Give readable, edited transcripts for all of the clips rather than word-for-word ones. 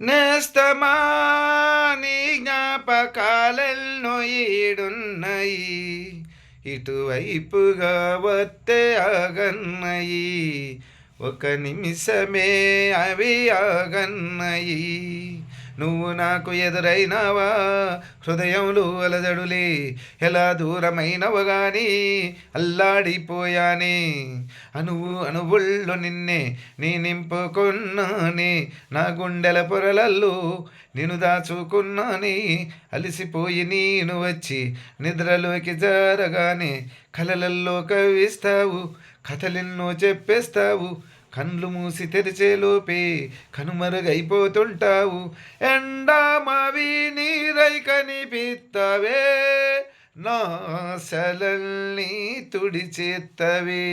నేస్తమా నీ జ్ఞాపకాలెన్నో ఈడున్నయి, ఇటువైపుగా వత్తే ఆగన్నయి, ఒక నిమిషమే అవి ఆగన్నయి. నువ్వు నాకు ఎదురైనావా, హృదయంలో అలజడులే ఎలా దూరమైనవు గాని అల్లాడిపోయానే. అణువుల్లో నిన్నే నీ నింపుకున్నానే, నా గుండెల పొరలల్లో నేను దాచుకున్నానే. అలసిపోయి నేను వచ్చి నిద్రలోకి జారగానే కలలల్లో కవ్విస్తావు, కథలెన్నో చెప్పేస్తావు. కండ్లు మూసి తెరిచేలోపే కనుమరుగైపోతుంటావు. ఎండామావి నీరై కనిపిత్తవే, నా ఆశలన్నీ తుడిచేత్తవే,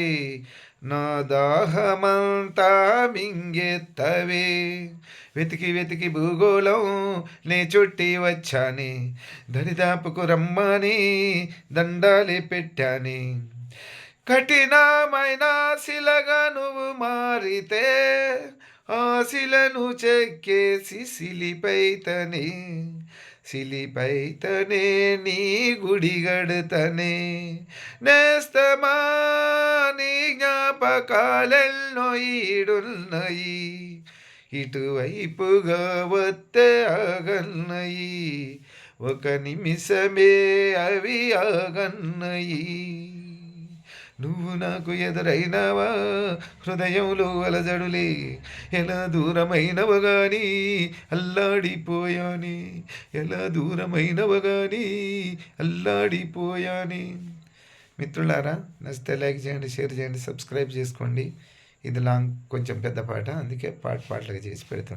నా దాహమంతా మింగెత్తవే. వెతికి వెతికి భూగోళం నే చుట్టి వచ్చానే, దరిదాపుకు రమ్మని దండాలే పెట్టానే. కఠినమైన శిలగా నువ్వు మారితే ఆ శిలను చెక్కేసి శిలిపైతనే నీ గుడి గడుతనే. నేస్తమా నీ జ్ఞాపకాలెన్నో ఈడున్నయి, ఇటువైపుగా వత్తే ఆగన్నయి, ఒక నిమిషమే అవి ఆగన్నయి. నువ్వు నాకు ఎదురైనావా, హృదయంలో అలజడులే ఎలా దూరమైనవు గాని అల్లాడిపోయాని, ఎలా దూరమైనవు గాని అల్లాడిపోయాని. మిత్రులారా, నచ్చితే లైక్ చేయండి, షేర్ చేయండి, సబ్స్క్రైబ్ చేసుకోండి. ఇది కొంచెం పెద్ద పాట, అందుకే పాటలుగా చేసి పెడుతున్నాను.